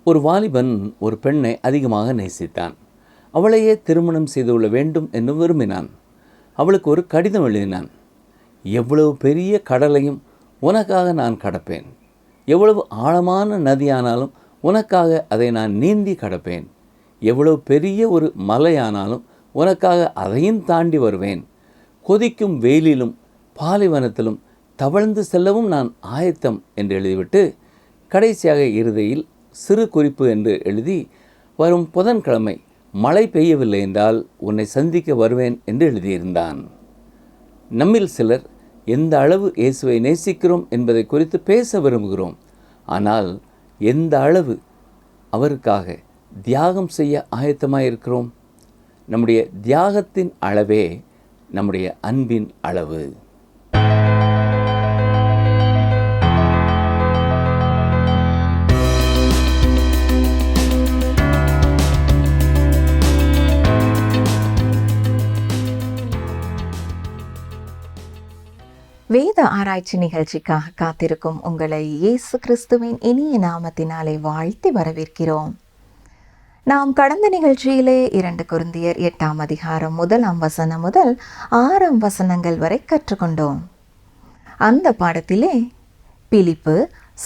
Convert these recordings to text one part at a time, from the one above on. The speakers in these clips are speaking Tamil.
ஒரு வாலிபன் ஒரு பெண்ணை அதிகமாக நேசித்தான். அவளையே திருமணம் செய்து கொள்ள வேண்டும் என்று விரும்பினான். அவளுக்கு ஒரு கடிதம் எழுதினான். எவ்வளவு பெரிய கடலையும் உனக்காக நான் கடப்பேன். எவ்வளவு ஆழமான நதியானாலும் உனக்காக அதை நான் நீந்தி கடப்பேன். எவ்வளவு பெரிய ஒரு மலையானாலும் உனக்காக அதையும் தாண்டி வருவேன். கொதிக்கும் வெயிலிலும் பாலைவனத்திலும் தவழ்ந்து செல்லவும் நான் ஆயத்தம் என்று எழுதிவிட்டு கடைசியாக இறுதியில் சிறு குறிப்பு என்று எழுதி, வரும் புதன்கிழமை மழை பெய்யவில்லை என்றால் உன்னை சந்திக்க வருவேன் என்று எழுதியிருந்தான். நம்மில் சிலர் எந்த அளவு இயேசுவை நேசிக்கிறோம் என்பதை குறித்து பேச விரும்புகிறோம். ஆனால் எந்த அளவு அவருக்காக தியாகம் செய்ய ஆயத்தமாயிருக்கிறோம்? நம்முடைய தியாகத்தின் அளவே நம்முடைய அன்பின் அளவு. வேத ஆராய்ச்சி நிகழ்ச்சிக்காக காத்திருக்கும் உங்களை இயேசு கிறிஸ்துவின் இனிய நாமத்தினாலே வாழ்த்தி வரவேற்கிறோம். நாம் கடந்த நிகழ்ச்சியிலே 2 கொரிந்தியர் 8ஆம் அதிகாரம் 1ஆம் வசனம் முதல் 6ஆம் வசனங்கள் வரை கற்றுக்கொண்டோம். அந்த பாடத்திலே பிலிப்பு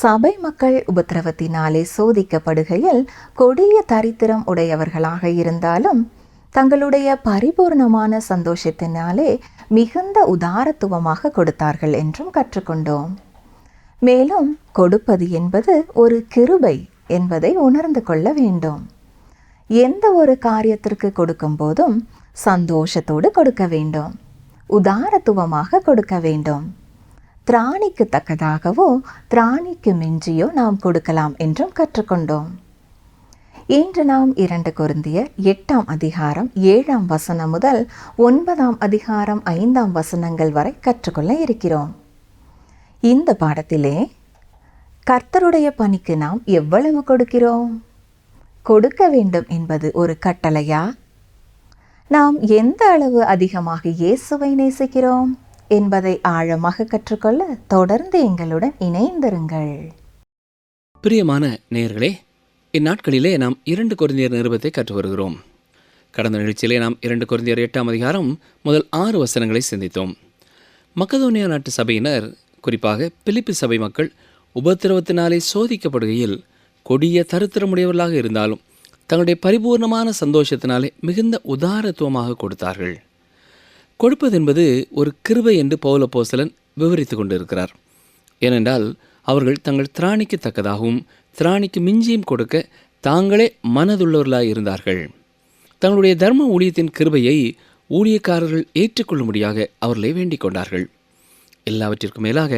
சபை மக்கள் உபத்திரவத்தினாலே சோதிக்கப்படுகையில் கொடிய தரித்திரம் உடையவர்களாக இருந்தாலும் தங்களுடைய பரிபூர்ணமான சந்தோஷத்தினாலே மிகுந்த உதாரத்துவமாக கொடுத்தார்கள் என்றும் கற்றுக்கொண்டோம். மேலும் கொடுப்பது என்பது ஒரு கிருபை என்பதை உணர்ந்து கொள்ள வேண்டும். எந்த ஒரு காரியத்திற்கு கொடுக்கும் போதும் சந்தோஷத்தோடு கொடுக்க வேண்டும், உதாரத்துவமாக கொடுக்க வேண்டும். திராணிக்கு தக்கதாகவோ திராணிக்கு மிஞ்சியோ நாம் கொடுக்கலாம் என்றும் கற்றுக்கொண்டோம். இன்று நாம் 2 கொரிந்தியர் 8ஆம் அதிகாரம் 7ஆம் வசனம் முதல் 9ஆம் அதிகாரம் 5ஆம் வசனங்கள் வரை கற்றுக்கொள்ள இருக்கிறோம். இந்த பாடத்திலே கர்த்தருடைய பணிக்கு நாம் எவ்வளவு கொடுக்கிறோம்? கொடுக்க வேண்டும் என்பது ஒரு கட்டளையா? நாம் எந்த அளவு அதிகமாக இயேசுவை நேசிக்கிறோம் என்பதை ஆழமாக கற்றுக்கொள்ள தொடர்ந்து எங்களுடன் இணைந்திருங்கள். பிரியமான நேயர்களே, இந்நாட்களிலே நாம் 2 கொரிந்தியர் நிருபத்தை கற்று வருகிறோம். கடந்த நிகழ்ச்சியிலே நாம் 2 கொரிந்தியர் 8ஆம் அதிகாரம் முதல் 6 வசனங்களை சிந்தித்தோம். மக்கதோனியா நாட்டு சபையினர், குறிப்பாக பிலிப்பி சபை மக்கள் உபத்திரவத்தினாலே சோதிக்கப்படுகையில் கொடிய தரித்திரமுடையவர்களாக இருந்தாலும் தங்களுடைய பரிபூர்ணமான சந்தோஷத்தினாலே மிகுந்த உதாரத்துவமாக கொடுத்தார்கள். கொடுப்பது என்பது ஒரு கிருபை என்று பவுல் அப்போஸ்தலன் விவரித்து கொண்டிருக்கிறார். ஏனென்றால் அவர்கள் தங்கள் திராணிக்கு தக்கதாகவும் திராணிக்கு மிஞ்சியும் கொடுக்க தாங்களே மனதுள்ளவர்களாய் இருந்தார்கள். தங்களுடைய தர்ம ஊழியத்தின் கிருபையை ஊழியக்காரர்கள் ஏற்றுக்கொள்ளும்படியாக அவர்களை வேண்டிக் கொண்டார்கள். எல்லாவற்றிற்கும் மேலாக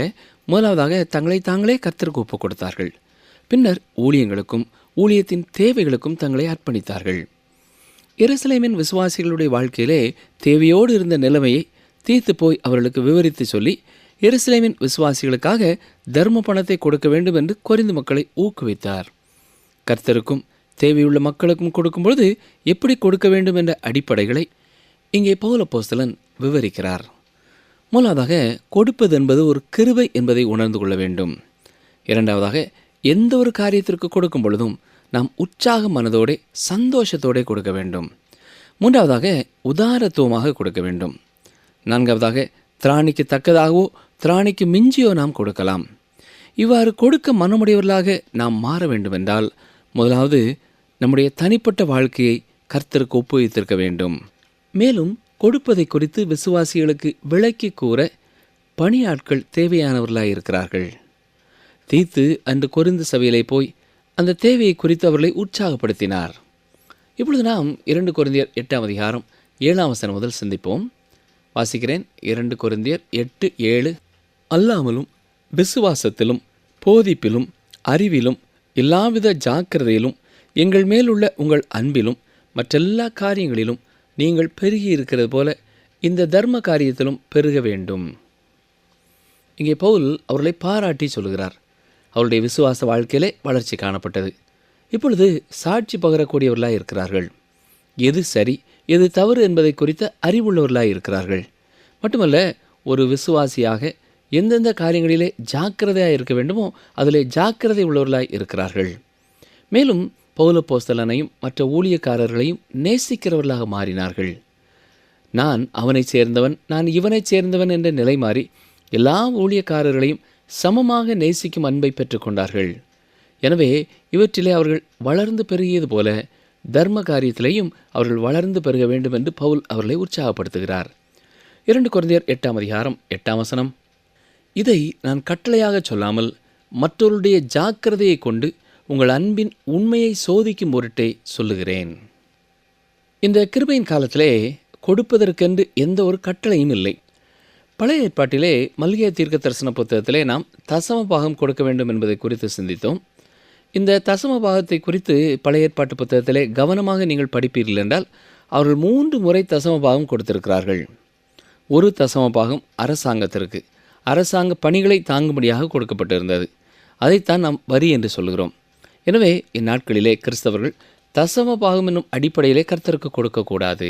முதலாவதாக தங்களை தாங்களே கர்த்தருக்கு ஒப்புக் கொடுத்தார்கள். பின்னர் ஊழியங்களுக்கும் ஊழியத்தின் தேவைகளுக்கும் தங்களை அர்ப்பணித்தார்கள். எருசலேமின் விசுவாசிகளுடைய வாழ்க்கையிலே தேவையோடு இருந்த நிலைமையை தீர்த்து போய் அவர்களுக்கு விவரித்து சொல்லி எருசலேமின் விசுவாசிகளுக்காக தர்ம பணத்தை கொடுக்க வேண்டும் என்று கொரிந்து மக்களை ஊக்குவித்தார். கர்த்தருக்கும் தேவையுள்ள மக்களுக்கும் கொடுக்கும்பொழுது எப்படி கொடுக்க வேண்டும் என்ற அடிப்படைகளை இங்கே பவுல் அப்போஸ்தலன் விவரிக்கிறார். முதலாவதாக கொடுப்பது என்பது ஒரு கிருபை என்பதை உணர்ந்து கொள்ள வேண்டும். இரண்டாவதாக எந்த ஒரு காரியத்திற்கு கொடுக்கும் பொழுதும் நாம் உற்சாக மனதோടെ சந்தோஷத்தோടെ கொடுக்க வேண்டும். மூன்றாவதாக உதாரத்துவமாக கொடுக்க வேண்டும். நான்காவதாக திராணிக்கு தக்கதாகவோ திராணிக்கு மிஞ்சியோ நாம் கொடுக்கலாம். இவ்வாறு கொடுக்க மனமுடையவர்களாக நாம் மாற வேண்டுமென்றால் முதலாவது நம்முடைய தனிப்பட்ட வாழ்க்கையை கர்த்தருக்கு ஒப்புவித்திருக்க வேண்டும். மேலும் கொடுப்பதை குறித்து விசுவாசிகளுக்கு விளக்கி கூற பணியாட்கள் தேவையானவர்களாக இருக்கிறார்கள். தீத்து அன்று கொரிந்து சபையிலே போய் அந்த தேவையை குறித்து அவர்களை உற்சாகப்படுத்தினார். இப்பொழுது நாம் 2 கொரிந்தியர் 8ஆம் அதிகாரம் 7ஆம் வசனம் முதல் சிந்திப்போம். வாசிக்கிறேன். 2 கொரிந்தியர் 8:7. அல்லாமலும் விசுவாசத்திலும் போதிப்பிலும் அறிவிலும் எல்லாவித ஜாக்கிரதையிலும் எங்கள் மேலுள்ள உங்கள் அன்பிலும் மற்றெல்லா காரியங்களிலும் நீங்கள் பெருகி இருக்கிறது போல இந்த தர்ம காரியத்திலும் பெருக வேண்டும். இங்கே பவுல் அவர்களை பாராட்டி சொல்கிறார். அவருடைய விசுவாச வாழ்க்கையிலே வளர்ச்சி காணப்பட்டது. இப்பொழுது சாட்சி பகரக்கூடியவர்களாக இருக்கிறார்கள். எது சரி எது தவறு என்பதை குறித்த அறிவுள்ளவர்களாக இருக்கிறார்கள். மட்டுமல்ல, ஒரு விசுவாசியாக எந்தெந்த காரியங்களிலே ஜாக்கிரதையாக இருக்க வேண்டுமோ அதிலே ஜாக்கிரதை உள்ளவர்களாய் இருக்கிறார்கள். மேலும் பவுலப்போஸ்தலனையும் மற்ற ஊழியக்காரர்களையும் நேசிக்கிறவர்களாக மாறினார்கள். நான் அவனைச் சேர்ந்தவன், நான் இவனைச் சேர்ந்தவன் என்ற நிலை மாறி எல்லா ஊழியக்காரர்களையும் சமமாக நேசிக்கும் அன்பை பெற்றுக்கொண்டார்கள். எனவே இவற்றிலே அவர்கள் வளர்ந்து பெருகியது போல தர்ம காரியத்திலேயும் அவர்கள் வளர்ந்து பெருக வேண்டும் என்று பவுல் அவர்களை உற்சாகப்படுத்துகிறார். 2 கொரிந்தியர் 8:8 இதை நான் கட்டளையாக சொல்லாமல் மற்றவருடைய ஜாக்கிரதையை கொண்டு உங்கள் அன்பின் உண்மையை சோதிக்கும் பொருட்டே சொல்லுகிறேன். இந்த கிருபையின் காலத்திலே கொடுப்பதற்கென்று எந்த ஒரு கட்டளையும் இல்லை. பழைய ஏற்பாட்டிலே மல்கியா தீர்க்க தரிசன புத்தகத்திலே நாம் தசம பாகம் கொடுக்க வேண்டும் என்பதை குறித்து சிந்தித்தோம். இந்த தசம பாகத்தை குறித்து பழைய ஏற்பாட்டு புத்தகத்திலே கவனமாக நீங்கள் படிப்பீர்கள் என்றால் அவர்கள் 3 முறை தசம பாகம் கொடுத்திருக்கிறார்கள். ஒரு தசம பாகம் அரசாங்கத்திற்கு, அரசாங்க பணிகளை தாங்கும்படியாக கொடுக்கப்பட்டிருந்தது. அதைத்தான் நாம் வரி என்று சொல்கிறோம். எனவே இந்நாட்களிலே கிறிஸ்தவர்கள் தசம பாகம் என்னும் அடிப்படையிலே கர்த்தருக்கு கொடுக்கக்கூடாது.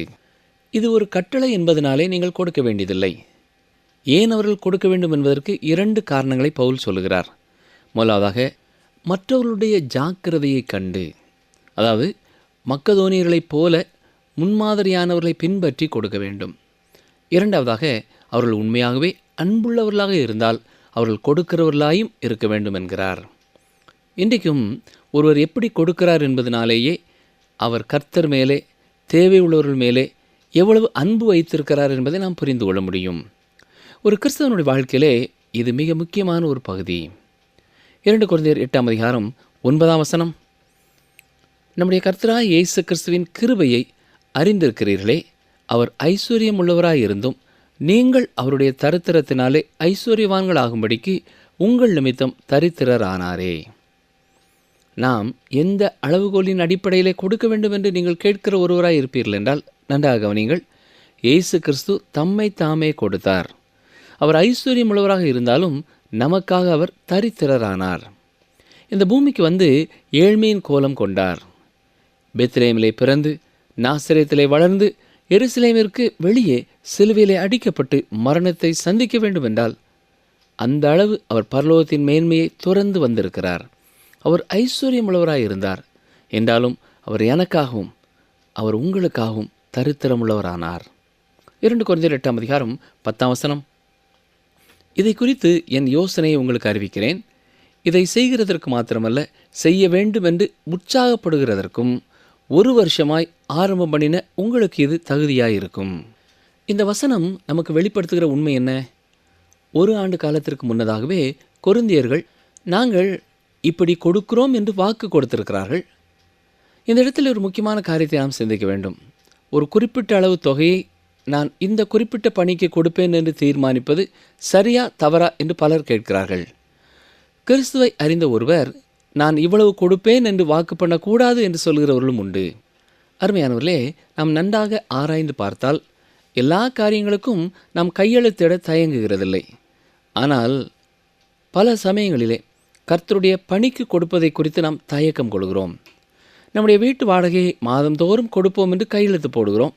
இது ஒரு கட்டளை என்பதனாலே நீங்கள் கொடுக்க வேண்டியதில்லை. ஏன் அவர்கள் கொடுக்க வேண்டும் என்பதற்கு 2 காரணங்களை பவுல் சொல்லுகிறார். முதலாவதாக, மற்றவர்களுடைய ஜாக்கிரதையை கண்டு, அதாவது மக்கதோனியர்களைப் போல முன்மாதிரியானவர்களை பின்பற்றி கொடுக்க வேண்டும். இரண்டாவதாக, அவர்கள் உண்மையாகவே அன்புள்ளவர்களாக இருந்தால் அவர்கள் கொடுக்கிறவர்களாயும் இருக்க வேண்டும் என்கிறார். இன்றைக்கும் ஒருவர் எப்படி கொடுக்கிறார் என்பதனாலேயே அவர் கர்த்தர் மேலே, தேவை உள்ளவர்கள் மேலே எவ்வளவு அன்பு வைத்திருக்கிறார் என்பதை நாம் புரிந்து கொள்ள முடியும். ஒரு கிறிஸ்தவனுடைய வாழ்க்கையிலே இது மிக முக்கியமான ஒரு பகுதி. 2 கொரிந்தியர் 8:9 நம்முடைய கர்த்தராய் இயேசு கிறிஸ்துவின் கிருபையை அறிந்திருக்கிறீர்களே, அவர் ஐஸ்வர்யம் உள்ளவராயிருந்தும் நீங்கள் அவருடைய தரித்திரத்தினாலே ஐஸ்வர்யவான்களாகும்படிக்கு உங்கள் நிமித்தம் தரித்திரரானாரே. நாம் எந்த அளவுகோலின் அடிப்படையிலே கொடுக்க வேண்டும் என்று நீங்கள் கேட்கிற ஒருவராய் இருப்பீர்கள் என்றால் நன்றாக கவனியுங்கள். இயேசு கிறிஸ்து தம்மை தாமே கொடுத்தார். அவர் ஐஸ்வர்யம் உள்ளவராக இருந்தாலும் நமக்காக அவர் தரித்திரரானார். இந்த பூமிக்கு வந்து ஏழ்மையின் கோலம் கொண்டார். பெத்லேமிலே பிறந்து நாசரேத்திலே வளர்ந்து எருசலேமிற்கு வெளியே சிலுவையிலே அடிக்கப்பட்டு மரணத்தை சந்திக்க வேண்டும் என்றால் அந்த அளவு அவர் பரலோகத்தின் மேன்மையை துறந்து வந்திருக்கிறார். அவர் ஐஸ்வர்யம் உள்ளவராக இருந்தார் என்றாலும் அவர் எனக்காகவும் அவர் உங்களுக்காகவும் தரித்திரமுள்ளவரானார். 2 கொரிந்தியர் 8:10 இதை குறித்து என் யோசனையை உங்களுக்கு அறிவிக்கிறேன். இதை செய்கிறதற்கு மாத்திரமல்ல, செய்ய வேண்டும் என்று உற்சாகப்படுகிறதற்கும் 1 வருஷமாய் ஆரம்பம் பண்ணின உங்களுக்கு இது தகுதியாயிருக்கும். இந்த வசனம் நமக்கு வெளிப்படுத்துகிற உண்மை என்ன? 1 ஆண்டு காலத்திற்கு முன்னதாகவே கொரிந்தியர்கள் நாங்கள் இப்படி கொடுக்கிறோம் என்று வாக்கு கொடுத்திருக்கிறார்கள். இந்த இடத்தில் ஒரு முக்கியமான காரியத்தை நாம் சிந்திக்க வேண்டும். ஒரு குறிப்பிட்ட அளவு தொகையை நான் இந்த குறிப்பிட்ட பணிக்கு கொடுப்பேன் என்று தீர்மானிப்பது சரியா தவறா என்று பலர் கேட்கிறார்கள். கிறிஸ்துவை அறிந்த ஒருவர் நான் இவ்வளவு கொடுப்பேன் என்று வாக்கு பண்ணக்கூடாது என்று சொல்கிறவர்களும் உண்டு. அருமையானவர்களே, நாம் நன்றாக ஆராய்ந்து பார்த்தால் எல்லா காரியங்களுக்கும் நாம் கையெழுத்திட தயங்குகிறதில்லை. ஆனால் பல சமயங்களிலே கர்த்தருடைய பணிக்கு கொடுப்பதை குறித்து நாம் தயக்கம் கொள்கிறோம். நம்முடைய வீட்டு வாடகையை மாதந்தோறும் கொடுப்போம் என்று கையெழுத்து போடுகிறோம்.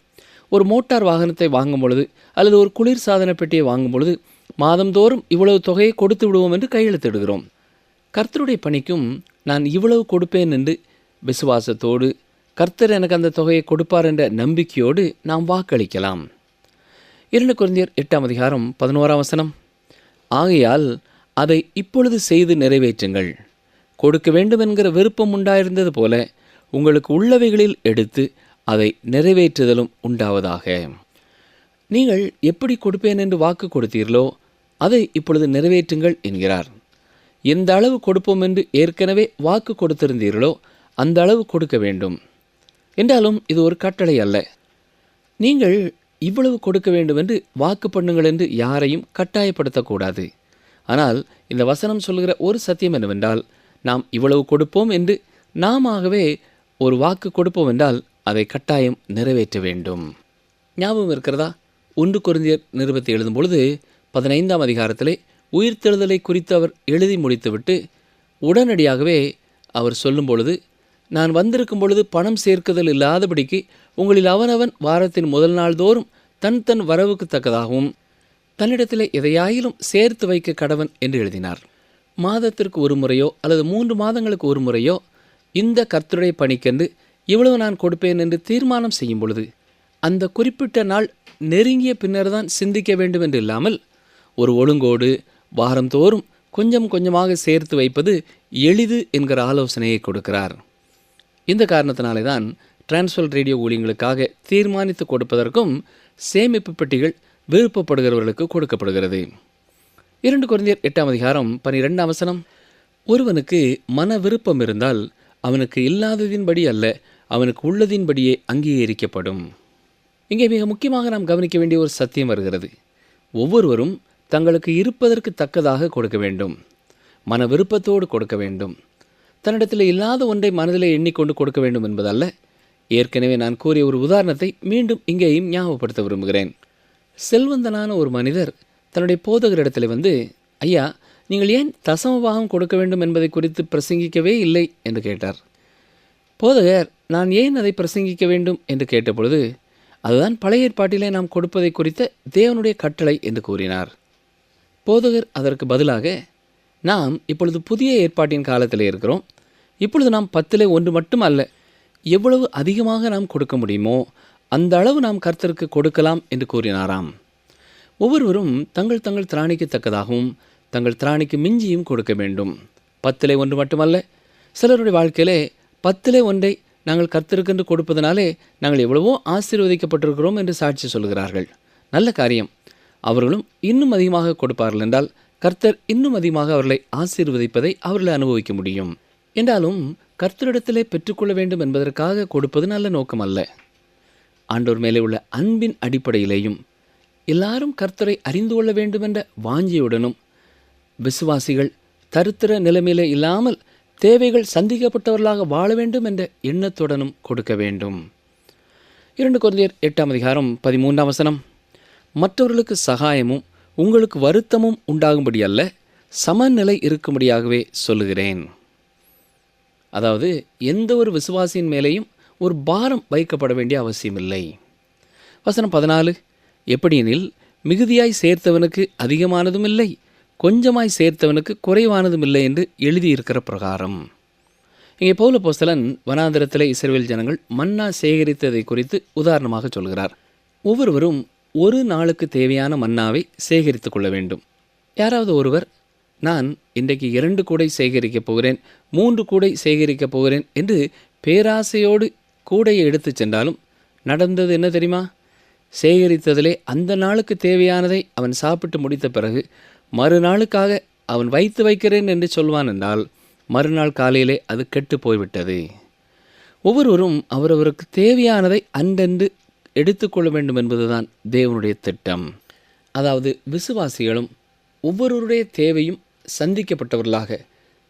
ஒரு மோட்டார் வாகனத்தை வாங்கும் பொழுது அல்லது ஒரு குளிர் சாதன பெட்டியை வாங்கும் பொழுது மாதந்தோறும் இவ்வளவு தொகையை கொடுத்து விடுவோம் என்று கையெழுத்திடுகிறோம். கர்த்தருடைய பணிக்கும் நான் இவ்வளவு கொடுப்பேன் என்று விசுவாசத்தோடு கர்த்தர் எனக்கு அந்த தொகையை கொடுப்பார் என்ற நம்பிக்கையோடு நாம் வாக்களிக்கலாம். 2 கொரிந்தியர் 8:11 ஆகையால் அதை இப்பொழுது செய்து நிறைவேற்றுங்கள். கொடுக்க வேண்டும் என்கிற விருப்பம் உண்டாயிருந்தது போல உங்களுக்கு உள்ளவைகளில் எடுத்து அதை நிறைவேற்றுதலும் உண்டாவதாக. நீங்கள் எப்படி கொடுப்பேன் என்று வாக்கு கொடுத்தீர்களோ அதை இப்பொழுது நிறைவேற்றுங்கள் என்கிறார். எந்த அளவு கொடுப்போம் என்று ஏற்கனவே வாக்கு கொடுத்திருந்தீர்களோ அந்த அளவு கொடுக்க வேண்டும். என்றாலும் இது ஒரு கட்டளை அல்ல. நீங்கள் இவ்வளவு கொடுக்க வேண்டும் என்று வாக்கு பண்ணுங்கள் என்று யாரையும் கட்டாயப்படுத்தக்கூடாது. ஆனால் இந்த வசனம் சொல்கிற ஒரு சத்தியம் என்னவென்றால், நாம் இவ்வளவு கொடுப்போம் என்று நாமவே ஒரு வாக்கு கொடுப்போம் என்றால் அதை கட்டாயம் நிறைவேற்ற வேண்டும். ஞாபகம் இருக்கிறதா? 1 கொரிந்தியர் நிருபத்தை எழுதும் பொழுது 15ஆம் அதிகாரத்திலே உயிர்த்தெழுதலை குறித்து அவர் எழுதி முடித்துவிட்டு உடனடியாகவே அவர் சொல்லும் பொழுது, நான் வந்திருக்கும் பொழுது பணம் சேர்க்குதல் இல்லாதபடிக்கு உங்களில் அவனவன் வாரத்தின் முதல் நாள் தோறும் தன் தன் வரவுக்கு தக்கதாகவும் தன்னிடத்திலே எதையாயிலும் சேர்த்து வைக்க கடவன் என்று எழுதினார். மாதத்திற்கு ஒரு முறையோ அல்லது 3 மாதங்களுக்கு ஒரு முறையோ இந்த கர்த்தருடைய பணிக்கென்று இவ்வளவு நான் கொடுப்பேன் என்று தீர்மானம் செய்யும் பொழுது அந்த குறிப்பிட்ட நாள் நெருங்கிய பின்னர் தான் சிந்திக்க வேண்டும் என்று இல்லாமல் ஒரு ஒழுங்கோடு வாரந்தோறும் கொஞ்சம் கொஞ்சமாக சேர்த்து வைப்பது எளிது என்கிற ஆலோசனையை கொடுக்கிறார். இந்த காரணத்தினாலே தான் டிரான்ஸ்வல் ரேடியோ ஊழியங்களுக்காக தீர்மானித்து கொடுப்பதற்கும் சேமிப்பு பெட்டிகள் விருப்பப்படுகிறவர்களுக்கு கொடுக்கப்படுகிறது. 2 கொரிந்தியர் 8:12 ஒருவனுக்கு மன விருப்பம் இருந்தால் அவனுக்கு இல்லாததின்படி அல்ல, அவனுக்கு உள்ளதின்படியே அங்கீகரிக்கப்படும். இங்கே மிக முக்கியமாக நாம் கவனிக்க வேண்டிய ஒரு சத்தியம் வருகிறது. ஒவ்வொருவரும் தங்களுக்கு இருப்பதற்கு தக்கதாக கொடுக்க வேண்டும். மன விருப்பத்தோடு கொடுக்க வேண்டும். தன்னிடத்தில் இல்லாத ஒன்றை மனதிலே எண்ணிக்கொண்டு கொடுக்க வேண்டும் என்பதல்ல. ஏற்கனவே நான் கூறிய ஒரு உதாரணத்தை மீண்டும் இங்கேயும் ஞாபகப்படுத்த விரும்புகிறேன். செல்வந்தனான ஒரு மனிதர் தன்னுடைய போதகரிடத்தில் வந்து, ஐயா, நீங்கள் ஏன் தசமபாகம் கொடுக்க வேண்டும் என்பதை குறித்து பிரசங்கிக்கவே இல்லை என்று கேட்டார். போதகர், நான் ஏன் அதை பிரசங்கிக்க வேண்டும் என்று கேட்டபொழுது, அதுதான் பழைய ஏற்பாட்டிலே நாம் கொடுப்பதை குறித்த தேவனுடைய கட்டளை என்று கூறினார். போதகர் அதற்கு பதிலாக, நாம் இப்பொழுது புதிய ஏற்பாட்டின் காலத்தில் இருக்கிறோம். இப்பொழுது நாம் 10 1 மட்டும் அல்ல, எவ்வளவு அதிகமாக நாம் கொடுக்க முடியுமோ அந்த அளவு நாம் கர்த்தருக்கு கொடுக்கலாம் என்று கூறினாராம். ஒவ்வொருவரும் தங்கள் தங்கள் திராணிக்கு தக்கதாகவும் தங்கள் திராணிக்கு மிஞ்சியும் கொடுக்க வேண்டும். 10 1 மட்டுமல்ல, சிலருடைய வாழ்க்கையிலே 10 1 நாங்கள் கர்த்தருக்கென்று கொடுப்பதனாலே நாங்கள் எவ்வளவோ ஆசீர்வதிக்கப்பட்டிருக்கிறோம் என்று சாட்சி சொல்கிறார்கள். நல்ல காரியம். அவர்களும் இன்னும் அதிகமாக கொடுப்பார்கள் என்றால் கர்த்தர் இன்னும் அதிகமாக அவர்களை ஆசீர்வதிப்பதை அவர்கள் அனுபவிக்க முடியும். என்றாலும் கர்த்தரிடத்திலே பெற்றுக்கொள்ள வேண்டும் என்பதற்காக கொடுப்பது நல்ல நோக்கம் அல்ல. ஆண்டோர் மேலே உள்ள அன்பின் அடிப்படையிலேயும் எல்லாரும் கர்த்தரை அறிந்து கொள்ள வேண்டும் என்ற வாஞ்சியுடனும் விசுவாசிகள் தரித்திர நிலைமையிலே இல்லாமல் தேவைகள் சந்திக்கப்பட்டவர்களாக வாழ வேண்டும் என்ற எண்ணத்துடனும் கொடுக்க வேண்டும். 2 கொரிந்தியர் 8:13 மற்றவர்களுக்கு சகாயமும் உங்களுக்கு வருத்தமும் உண்டாகும்படி அல்ல, சமநிலை இருக்கும்படியாகவே சொல்லுகிறேன். அதாவது எந்த ஒரு விசுவாசியின் மேலேயும் ஒரு பாரம் வைக்கப்பட வேண்டிய அவசியமில்லை. வசனம் 14, எப்படியெனில் மிகுதியாய் சேர்த்தவனுக்கு அதிகமானதும் இல்லை, கொஞ்சமாய் சேர்த்தவனுக்கு குறைவானதும் இல்லை என்று எழுதியிருக்கிற பிரகாரம். இங்கே பவுல் அப்போஸ்தலன் வனாந்திரத்திலே இஸ்ரவேல் ஜனங்கள் மன்னா சேகரித்ததை குறித்து உதாரணமாக சொல்கிறார். ஒவ்வொருவரும் ஒரு நாளுக்கு தேவையான மன்னாவை சேகரித்து கொள்ள வேண்டும். யாராவது ஒருவர், நான் இன்றைக்கு 2 கூடை சேகரிக்கப் போகிறேன், 3 கூடை சேகரிக்கப் போகிறேன் என்று பேராசையோடு கூடையை எடுத்து சென்றாலும் நடந்தது என்ன தெரியுமா? சேகரித்ததிலே அந்த நாளுக்கு தேவையானதை அவன் சாப்பிட்டு முடித்த பிறகு மறுநாளுக்காக அவன் வைத்து வைக்கிறேன் என்று சொல்வான் என்றால் மறுநாள் காலையிலே அது கெட்டு போய்விட்டது. ஒவ்வொருவரும் அவரவருக்கு தேவையானதை அன்றென்று எடுத்துக்கொள்ள வேண்டும் என்பதுதான் தேவனுடைய திட்டம். அதாவது விசுவாசிகளும் ஒவ்வொருவருடைய தேவையும் சந்திக்கப்பட்டவர்களாக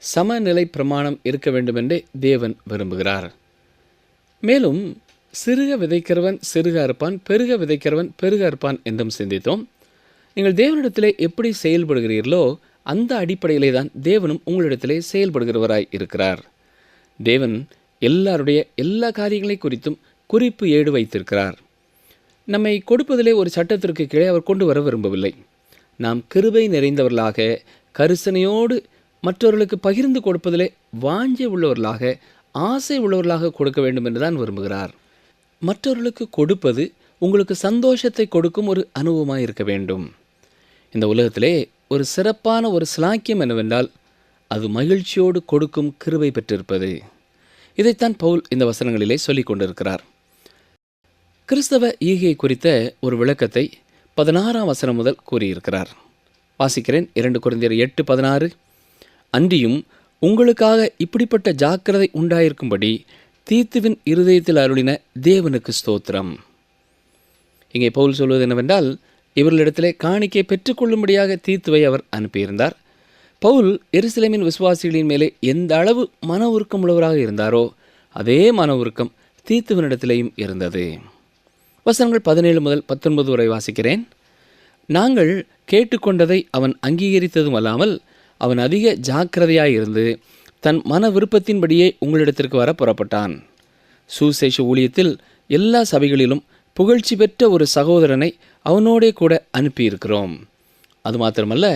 சமநிலை பிரமாணம் இருக்க வேண்டும் என்றே தேவன் விரும்புகிறார். மேலும் சிறுக விதைக்கிறவன் சிறுக அறுப்பான், பெருக விதைக்கிறவன் பெருக அறுப்பான் என்றும் சிந்தித்தோம். நீங்கள் தேவனிடத்திலே எப்படி செயல்படுகிறீர்களோ அந்த அடிப்படையிலே தான் தேவனும் உங்களிடத்திலே செயல்படுகிறவராய் இருக்கிறார். தேவன் எல்லாருடைய எல்லா காரியங்களை குறித்தும் குறிப்பு ஏடு வைத்திருக்கிறார். நம்மை கொடுப்பதிலே ஒரு சட்டத்திற்கு கீழே அவர் கொண்டு வர விரும்பவில்லை. நாம் கிருபை நிறைந்தவர்களாக கரிசனையோடு மற்றவர்களுக்கு பகிர்ந்து கொடுப்பதிலே வாஞ்சை உள்ளவர்களாக ஆசை உள்ளவர்களாக கொடுக்க வேண்டும் என்றுதான் விரும்புகிறார். மற்றவர்களுக்கு கொடுப்பது உங்களுக்கு சந்தோஷத்தை கொடுக்கும் ஒரு அனுபவமாக இருக்க வேண்டும். இந்த உலகத்திலே ஒரு சிறப்பான ஒரு சிலாக்கியம் என்னவென்றால் அது மகிழ்ச்சியோடு கொடுக்கும் கிருபை பெற்றிருப்பது. இதைத்தான் பவுல் இந்த வசனங்களிலே சொல்லிக் கொண்டிருக்கிறார். கிறிஸ்தவ ஈகை குறித்த ஒரு விளக்கத்தை 16ஆம் வசனம் முதல் கூறியிருக்கிறார். வாசிக்கிறேன். 2 கொரிந்தியர் 8:16 அன்றியும் உங்களுக்காக இப்படிப்பட்ட ஜாக்கிரதை உண்டாயிருக்கும்படி தீத்துவின் இருதயத்தில் அருளின தேவனுக்கு ஸ்தோத்திரம். இங்கே பவுல் சொல்வது என்னவென்றால், இவர்களிடத்திலே காணிக்கை பெற்றுக்கொள்ளும்படியாக தீத்துவை அவர் அனுப்பியிருந்தார். பவுல் எருசலேமின் விசுவாசிகளின் மேலே எந்த அளவு மன உருக்கம் உள்ளவராக இருந்தாரோ அதே மன உருக்கம் தீத்துவனிடத்திலேயும் இருந்தது. வசனங்கள் 17 முதல் 19 வரை வாசிக்கிறேன். நாங்கள் கேட்டுக்கொண்டதை அவன் அங்கீகரித்ததும் அல்லாமல் அவன் அதிக ஜாக்கிரதையாயிருந்து தன் மன விருப்பத்தின்படியே உங்களிடத்திற்கு வர புறப்பட்டான். சுசேஷ ஊழியத்தில் எல்லா சபைகளிலும் புகழ்ச்சி பெற்ற ஒரு சகோதரனை அவனோடே கூட அனுப்பியிருக்கிறோம். அது மாத்திரமல்ல,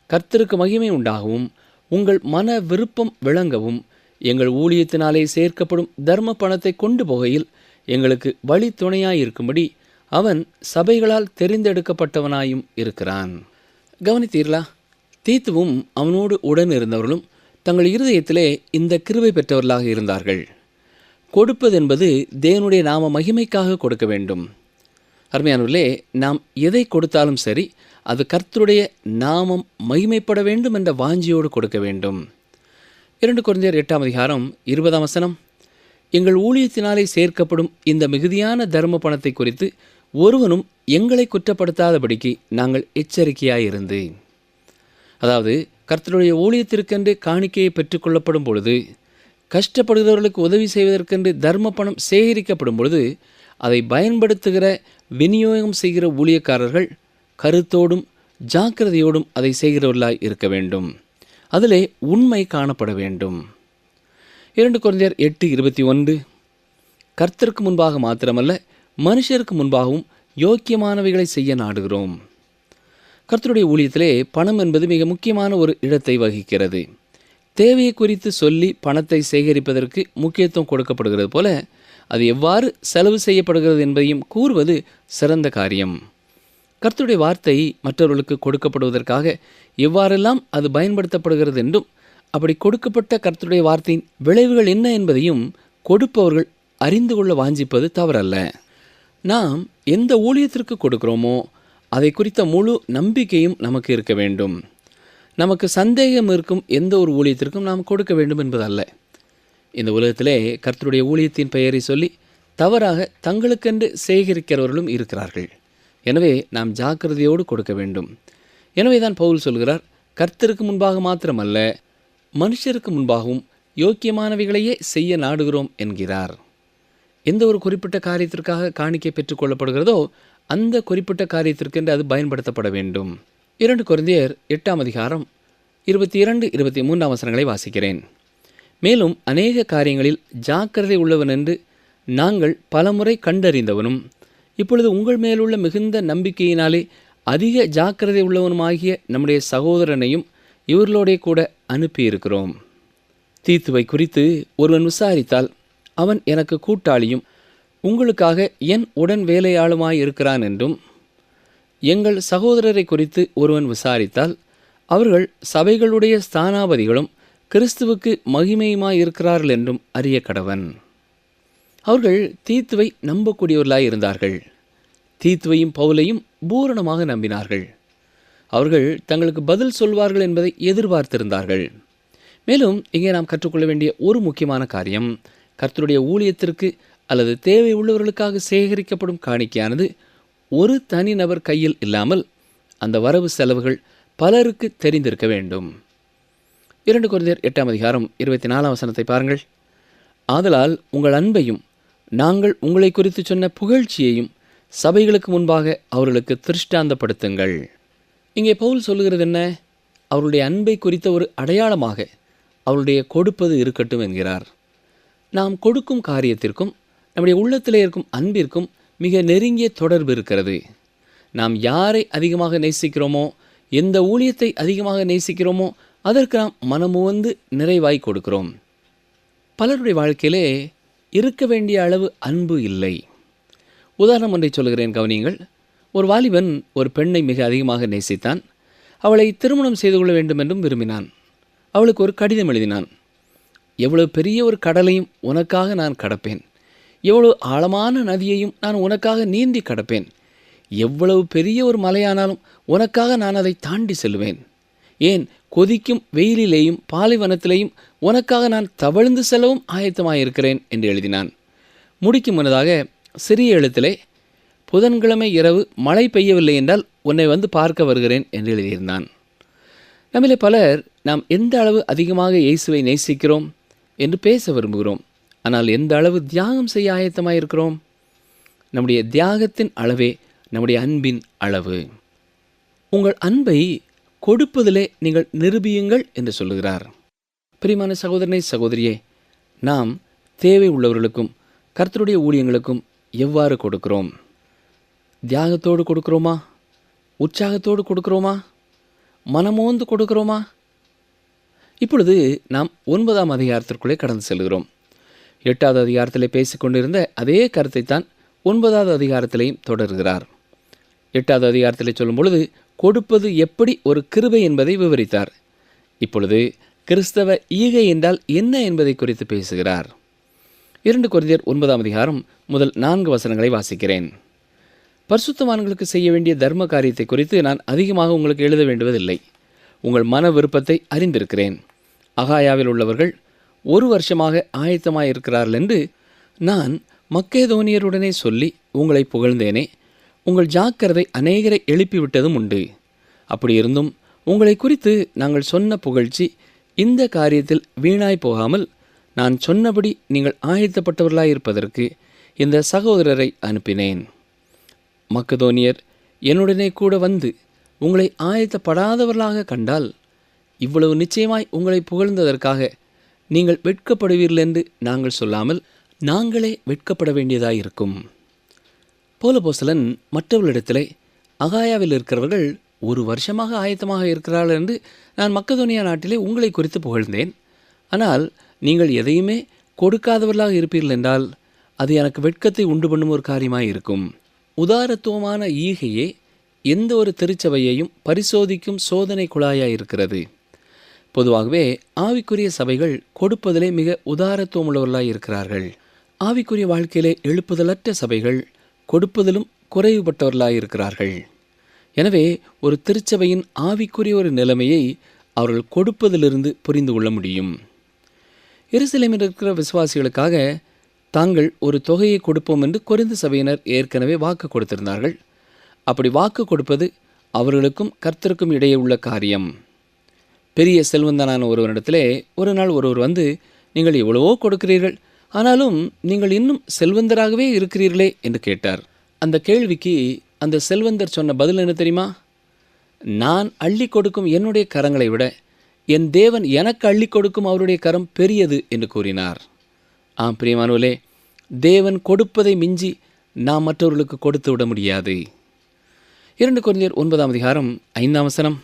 கர்த்தருக்கு மகிமை உண்டாகவும் உங்கள் மன விருப்பம் விளங்கவும் எங்கள் ஊழியத்தினாலே சேர்க்கப்படும் தர்ம பணத்தை கொண்டு போகையில் எங்களுக்கு வழி துணையாயிருக்கும்படி அவன் சபைகளால் தெரிந்தெடுக்கப்பட்டவனாயும் இருக்கிறான். கவனித்தீர்களா? தீத்துவும் அவனோடு உடன் இருந்தவர்களும் தங்கள் இருதயத்திலே இந்த கிருபை பெற்றவர்களாக இருந்தார்கள். கொடுப்பதென்பது தேவனுடைய நாம மகிமைக்காக கொடுக்க வேண்டும். அருமையானவர்களே, நாம் எதை கொடுத்தாலும் சரி, அது கர்த்தருடைய நாமம் மகிமைப்பட வேண்டும் என்ற வாஞ்சியோடு கொடுக்க வேண்டும். 2 கொரிந்தியர் 8:20 எங்கள் ஊழியத்தினாலே சேர்க்கப்படும் இந்த மிகுதியான தர்ம பணத்தை குறித்து ஒருவனும் எங்களை குற்றப்படுத்தாதபடிக்கு நாங்கள் எச்சரிக்கையாயிருந்து. அதாவது, கர்த்தருடைய ஊழியத்திற்கென்று காணிக்கையை பெற்றுக்கொள்ளப்படும் பொழுது, கஷ்டப்படுகிறவர்களுக்கு உதவி செய்வதற்கென்று தர்ம பணம் சேகரிக்கப்படும் பொழுது, அதை பயன்படுத்துகிற விநியோகம் செய்கிற ஊழியக்காரர்கள் கருத்தோடும் ஜாக்கிரதையோடும் அதை செய்கிறவர்களாய் இருக்க வேண்டும். அதிலே உண்மை காணப்பட வேண்டும். 2 கொரிந்தியர் 8:21 கர்த்தருக்கு முன்பாக மாத்திரமல்ல, மனுஷருக்கு முன்பாகவும் யோக்கியமானவைகளை செய்ய நாடுகிறோம். கர்த்தருடைய ஊழியத்திலே பணம் என்பது மிக முக்கியமான ஒரு இடத்தை வகிக்கிறது. தேவையை குறித்து சொல்லி பணத்தை சேகரிப்பதற்கு முக்கியத்துவம் கொடுக்கப்படுகிறது போல, அது எவ்வாறு செலவு செய்யப்படுகிறது என்பதையும் கூறுவது சிறந்த காரியம். கர்த்தருடைய வார்த்தை மற்றவர்களுக்கு கொடுக்கப்படுவதற்காக எவ்வாறெல்லாம் அது பயன்படுத்தப்படுகிறது என்றும், அப்படி கொடுக்கப்பட்ட கர்த்தருடைய வார்த்தையின் விளைவுகள் என்ன என்பதையும் கொடுப்பவர்கள் அறிந்து கொள்ள வாஞ்சிப்பது தவறல்ல. நாம் எந்த ஊழியத்திற்கு கொடுக்கிறோமோ அதை குறித்த முழு நம்பிக்கையும் நமக்கு இருக்க வேண்டும். நமக்கு சந்தேகம் இருக்கும் எந்த ஒரு ஊழியத்திற்கும் நாம் கொடுக்க வேண்டும் என்பதல்ல. இந்த உலகத்திலே கர்த்தருடைய ஊழியத்தின் பெயரை சொல்லி தவறாக தங்களுக்கென்று சேகரிக்கிறவர்களும் இருக்கிறார்கள். எனவே நாம் ஜாக்கிரதையோடு கொடுக்க வேண்டும். எனவே தான் பவுல் சொல்கிறார், கர்த்தருக்கு முன்பாக மாத்திரமல்ல, மனுஷருக்கு முன்பாகவும் யோக்கியமானவைகளையே செய்ய நாடுகிறோம் என்கிறார். எந்த ஒரு குறிப்பிட்ட காரியத்திற்காக காணிக்கை பெற்றுக்கொள்ளப்படுகிறதோ அந்த குறிப்பிட்ட காரியத்திற்கென்று அது பயன்படுத்தப்பட வேண்டும். 2 கொரிந்தியர் 8:22-23 வாசிக்கிறேன். மேலும் அநேக காரியங்களில் ஜாக்கிரதை உள்ளவன் என்று நாங்கள் பலமுறை கண்டறிந்தவனும், இப்பொழுது உங்கள் மேலுள்ள மிகுந்த நம்பிக்கையினாலே அதிக ஜாக்கிரதை உள்ளவனுமாகிய நம்முடைய சகோதரனையும் இவர்களோடே கூட அனுப்பியிருக்கிறோம். தீத்துவை குறித்து ஒருவன் விசாரித்தால் அவன் எனக்கு கூட்டாளியும் உங்களுக்காக என் உடன் வேலையாளுமாய் இருக்கிறான் என்றும், எங்கள் சகோதரரை குறித்து ஒருவன் விசாரித்தால் அவர்கள் சபைகளுடைய ஸ்தானாபதிகளும் கிறிஸ்துவுக்கு மகிமையுமாய் இருக்கிறார்கள் என்றும் அறிய கடவன். அவர்கள் தீத்துவை நம்பக்கூடியவர்களாய் இருந்தார்கள். தீத்துவையும் பவுலையும் பூரணமாக நம்பினார்கள். அவர்கள் தங்களுக்கு பதில் சொல்வார்கள் என்பதை எதிர்பார்த்திருந்தார்கள். மேலும் இங்கே நாம் கற்றுக்கொள்ள வேண்டிய ஒரு முக்கியமான காரியம், கர்த்தருடைய ஊழியத்திற்கு அல்லது தேவை உள்ளவர்களுக்காக சேகரிக்கப்படும் காணிக்கையானது ஒரு தனிநபர் கையில் இல்லாமல் அந்த வரவு செலவுகள் பலருக்கு தெரிந்திருக்க வேண்டும். 2 கொரிந்தியர் 8:24 பாருங்கள். ஆதலால் உங்கள் அன்பையும் நாங்கள் உங்களை குறித்து சொன்ன புகழ்ச்சியையும் சபைகளுக்கு முன்பாக அவர்களுக்கு திருஷ்டாந்தப்படுத்துங்கள். இங்கே பவுல் சொல்லுகிறது என்ன? அவருடைய அன்பை குறித்த ஒரு அடையாளமாக அவருடைய கொடுப்பது இருக்கட்டும் என்கிறார். நாம் கொடுக்கும் காரியத்திற்கும் நம்முடைய உள்ளத்திலே இருக்கும் அன்பிற்கும் மிக நெருங்கிய தொடர்பு இருக்கிறது. நாம் யாரை அதிகமாக நேசிக்கிறோமோ, எந்த ஊழியத்தை அதிகமாக நேசிக்கிறோமோ அதற்கு நாம் மனமுவந்து நிறைவாய் கொடுக்கிறோம். பலருடைய வாழ்க்கையிலே இருக்க வேண்டிய அளவு அன்பு இல்லை. உதாரணம் ஒன்றை சொல்கிறேன், கவனியுங்கள். ஒரு வாலிபன் ஒரு பெண்ணை மிக அதிகமாக நேசித்தான். அவளை திருமணம் செய்து கொள்ள வேண்டும் என்றும் விரும்பினான். அவளுக்கு ஒரு கடிதம் எழுதினான். எவ்வளவு பெரிய ஒரு கடலையும் உனக்காக நான் கடப்பேன், எவ்வளவு ஆழமான நதியையும் நான் உனக்காக நீந்தி கடப்பேன், எவ்வளவு பெரிய ஒரு மலையானாலும் உனக்காக நான் அதை தாண்டி செல்வேன், ஏன் கொதிக்கும் வெயிலிலேயும் பாலைவனத்திலேயும் உனக்காக நான் தவழ்ந்து செல்லவும் ஆயத்தமாயிருக்கிறேன் என்று எழுதினான். முடிக்கும் முன்னதாக சிறிய எழுத்திலே, புதன்கிழமை இரவு மழை பெய்யவில்லை என்றால் உன்னை வந்து பார்க்க வருகிறேன் என்று எழுதியிருந்தான். நம்மிலே பலர் நாம் எந்த அளவு அதிகமாக இயேசுவை நேசிக்கிறோம் என்று பேச விரும்புகிறோம். ஆனால் எந்த அளவு தியாகம் செய்ய ஆயத்தமாயிருக்கிறோம்? நம்முடைய தியாகத்தின் அளவே நம்முடைய அன்பின் அளவு. உங்கள் அன்பை கொடுப்பதிலே நீங்கள் நிரூபியுங்கள் என்று சொல்லுகிறார். பிரியமான சகோதரனே, சகோதரியே, நாம் தேவை உள்ளவர்களுக்கும் கர்த்தருடைய ஊழியங்களுக்கும் எவ்வாறு கொடுக்கிறோம்? தியாகத்தோடு கொடுக்கிறோமா? உற்சாகத்தோடு கொடுக்கிறோமா? மனமோந்து கொடுக்கிறோமா? இப்பொழுது நாம் 9ஆம் அதிகாரத்திற்குள்ளே கடந்து செல்கிறோம். 8வது அதிகாரத்திலே பேசிக்கொண்டிருந்த அதே கருத்தைத்தான் 9வது அதிகாரத்திலேயும் தொடர்கிறார். 8வது அதிகாரத்திலே சொல்லும் பொழுது கொடுப்பது எப்படி ஒரு கிருபை என்பதை விவரித்தார். இப்பொழுது கிறிஸ்தவ ஈகை என்றால் என்ன என்பதை குறித்து பேசுகிறார். 2 கொரிந்தியர் 9ஆம் அதிகாரம் முதல் 4 வசனங்களை வாசிக்கிறேன். பரிசுத்தவான்களுக்கு செய்ய வேண்டிய தர்ம காரியத்தை குறித்து நான் அதிகமாக உங்களுக்கு எழுத வேண்டுவதில்லை. உங்கள் மன விருப்பத்தை அறிந்திருக்கிறேன். அகாயாவில் உள்ளவர்கள் 1 வருஷமாக ஆயத்தமாயிருக்கிறார்கள் என்று நான் மக்கேதோனியருடனே சொல்லி உங்களை புகழ்ந்தேனே. உங்கள் ஜாக்கிரதை அநேகரை எழுப்பிவிட்டதும் உண்டு. அப்படியிருந்தும் உங்களை குறித்து நாங்கள் சொன்ன புகழ்ச்சி இந்த காரியத்தில் வீணாய் போகாமல் நான் சொன்னபடி நீங்கள் ஆயத்தப்பட்டவர்களாயிருப்பதற்கு இந்த சகோதரரை அனுப்பினேன். மக்கதோனியர் என்னுடனே கூட வந்து உங்களை ஆயத்தப்படாதவர்களாக கண்டால் இவ்வளவு நிச்சயமாய் உங்களை புகழ்ந்ததற்காக நீங்கள் வெட்கப்படுவீர்கள் என்று நாங்கள் சொல்லாமல் நாங்களே வெட்கப்பட வேண்டியதாயிருக்கும். பவுலப்போஸ்தலன் மற்றவர்களிடத்திலே அகாயாவில் இருக்கிறவர்கள் 1 வருஷமாக ஆயத்தமாக இருக்கிறார்கள் என்று நான் மக்கதோனியா நாட்டிலே உங்களை குறித்து புகழ்ந்தேன். ஆனால் நீங்கள் எதையுமே கொடுக்காதவர்களாக இருப்பீர்கள் என்றால் அது எனக்கு வெட்கத்தை உண்டு பண்ணும் ஒரு காரியமாக இருக்கும். உதாரத்துவமான ஈகையே எந்த ஒரு திருச்சபையையும் பரிசோதிக்கும் சோதனை குழாயாக இருக்கிறது. பொதுவாகவே ஆவிக்குரிய சபைகள் கொடுப்பதிலே மிக உதாரத்துவம் உள்ளவர்களாக இருக்கிறார்கள். ஆவிக்குரிய வாழ்க்கையிலே எழுப்புதலற்ற சபைகள் கொடுப்பதிலும் குறைவுபட்டவர்களாக இருக்கிறார்கள். எனவே ஒரு திருச்சபையின் ஆவிக்குரிய ஒரு நிலைமையை அவர்கள் கொடுப்பதிலிருந்து புரிந்து கொள்ள முடியும். எருசலேமில் இருக்கிற விசுவாசிகளுக்காக தாங்கள் ஒரு தொகையை கொடுப்போம் என்று கொரிந்து சபையினர் ஏற்கனவே வாக்கு கொடுத்திருந்தார்கள். அப்படி வாக்கு கொடுப்பது அவர்களுக்கும் கர்த்தருக்கும் இடையே உள்ள காரியம். பெரிய செல்வந்தனான ஒருவரிடத்திலே ஒரு நாள் ஒருவர் வந்து, நீங்கள் எவ்வளவோ கொடுக்கிறீர்கள், ஆனாலும் நீங்கள் இன்னும் செல்வந்தராகவே இருக்கிறீர்களே என்று கேட்டார். அந்த கேள்விக்கு அந்த செல்வந்தர் சொன்ன பதில் என்ன தெரியுமா? நான் அள்ளி கொடுக்கும் என்னுடைய கரங்களை விட என் தேவன் எனக்கு அள்ளி கொடுக்கும் அவருடைய கரம் பெரியது என்று கூறினார். ஆம் பிரியமானவர்களே, தேவன் கொடுப்பதை மிஞ்சி நாம் மற்றவர்களுக்கு கொடுத்து விட முடியாது. 2 கொரிந்தியர் 9ஆம் அதிகாரம் 5ஆம் வசனம்,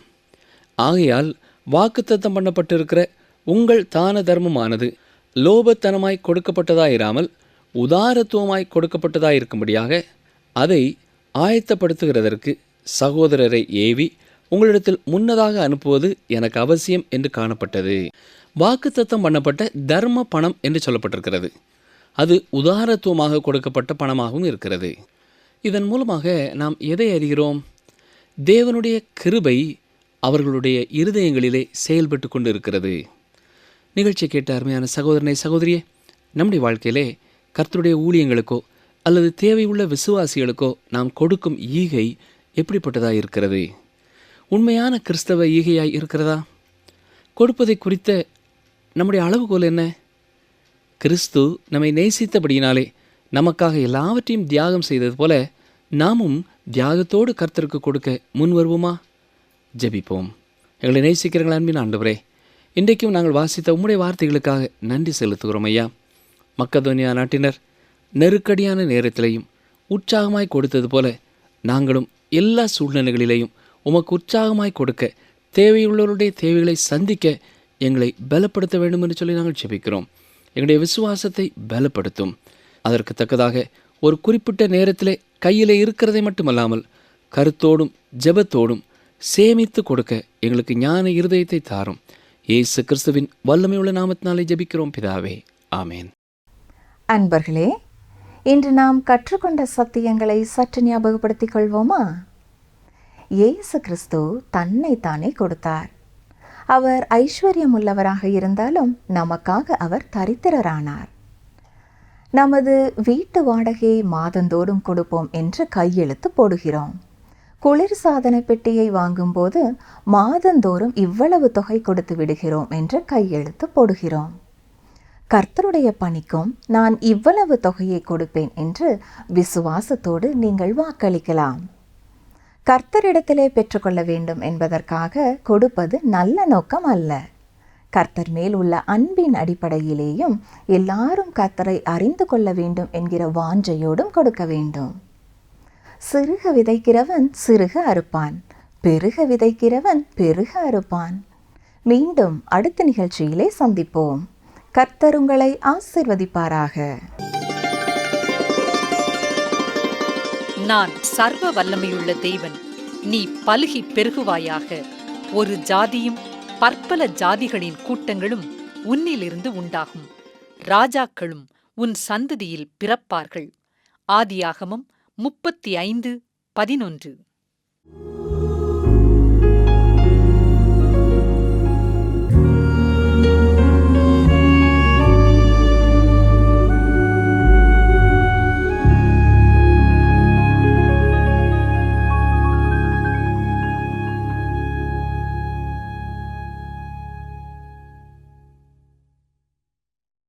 ஆகையால் வாக்குத்தத்தம் பண்ணப்பட்டிருக்கிற உங்கள் தான தர்மமானது லோபத்தனமாய் கொடுக்கப்பட்டதாயிராமல் உதாரத்துவமாய் கொடுக்கப்பட்டதாயிருக்கும்படியாக அதை ஆயத்தப்படுத்துகிறதற்கு சகோதரரை ஏவி உங்களிடத்தில் முன்னதாக அனுப்புவது எனக்கு அவசியம் என்று காணப்பட்டது. வாக்குத்தத்தம் பண்ணப்பட்ட தர்ம பணம் என்று சொல்லப்பட்டிருக்கிறது. அது உதாரத்துவமாக கொடுக்கப்பட்ட பணமாகவும் இருக்கிறது. இதன் மூலமாக நாம் எதை அறிகிறோம்? தேவனுடைய கிருபை அவர்களுடைய இருதயங்களிலே செயல்பட்டு கொண்டு இருக்கிறது. நிகழ்ச்சி கேட்ட அருமையான சகோதரனை சகோதரியே, நம்முடைய வாழ்க்கையிலே கர்த்தருடைய ஊழியங்களுக்கோ அல்லது தேவையுள்ள விசுவாசிகளுக்கோ நாம் கொடுக்கும் ஈகை எப்படிப்பட்டதாக இருக்கிறது? உண்மையான கிறிஸ்தவ ஈகையாய் இருக்கிறதா? கொடுப்பதை குறித்த நம்முடைய அளவுகோல் என்ன? கிறிஸ்து நம்மை நேசித்தபடியினாலே நமக்காக எல்லாவற்றையும் தியாகம் செய்தது போல நாமும் தியாகத்தோடு கர்த்தருக்கு கொடுக்க முன் வருவோமா? ஜெபிப்போம். எங்களை நேசிக்கிறீர்கள் அன்பின் ஆண்டவரே, இன்றைக்கும் நாங்கள் வாசித்த உம்முடைய வார்த்தைகளுக்காக நன்றி செலுத்துகிறோம் ஐயா. மக்கதோனியா நாட்டினர் நெருக்கடியான நேரத்திலையும் உற்சாகமாய் கொடுத்தது போல நாங்களும் எல்லா சூழ்நிலைகளிலேயும் உமக்கு உற்சாகமாய் கொடுக்க, தேவையுள்ளவருடைய தேவைகளை சந்திக்க எங்களை பலப்படுத்த வேண்டும் என்று சொல்லி நாங்கள் ஜெபிக்கிறோம். எங்களுடைய விசுவாசத்தை பலப்படுத்தும். அதற்கு தக்கதாக ஒரு குறிப்பிட்ட நேரத்திலே கையிலே இருக்கிறதை மட்டுமல்லாமல் கருத்தோடும் ஜெபத்தோடும் சேமித்து கொடுக்க எங்களுக்கு ஞான இருதயத்தை தாரும். இயேசு கிறிஸ்துவின் வல்லமையுள்ள நாமத்தினாலே ஜெபிக்கிறோம் பிதாவே, ஆமேன். அன்பர்களே, இன்று நாம் கற்றுக்கொண்ட சத்தியங்களை சற்று ஞாபகப்படுத்திக் கொள்வோமா? இயேசு கிறிஸ்து தன்னை தானே கொடுத்தார். அவர் ஐஸ்வர்யம் உள்ளவராக இருந்தாலும் நமக்காக அவர் தரித்திரரானார். நமது வீட்டு வாடகையை மாதந்தோறும் கொடுப்போம் என்று கையெழுத்து போடுகிறோம். குளிர்சாதன பெட்டியை வாங்கும்போது மாதந்தோறும் இவ்வளவு தொகை கொடுத்து விடுகிறோம் என்று கையெழுத்து போடுகிறோம். கர்த்தருடைய பணிக்கும் நான் இவ்வளவு தொகையை கொடுப்பேன் என்று விசுவாசத்தோடு நீங்கள் வாக்களிக்கலாம். கர்த்தரிடத்திலே பெற்றுக்கொள்ள வேண்டும் என்பதற்காக கொடுப்பது நல்ல நோக்கம் அல்ல. கர்த்தர் மேல் உள்ள அன்பின் அடிப்படையிலேயும் எல்லாரும் கர்த்தரை அறிந்து கொள்ள வேண்டும் என்கிற வாஞ்சையோடும் கொடுக்க வேண்டும். சிறுக விதைக்கிறவன் சிறுக அறுப்பான், பெருக விதைக்கிறவன் பெருக அறுப்பான். மீண்டும் அடுத்த நிகழ்ச்சியிலே சந்திப்போம். கர்த்தர் உங்களை ஆசீர்வதிப்பாராக. நான் சர்வ வல்லமையுள்ள தேவன், நீ பலுகி பெருகுவாயாக. ஒரு ஜாதியும் பற்பல ஜாதிகளின் கூட்டங்களும் உன்னிலிருந்து உண்டாகும். ராஜாக்களும் உன் சந்ததியில் பிறப்பார்கள். ஆதியாகமம் 35:11.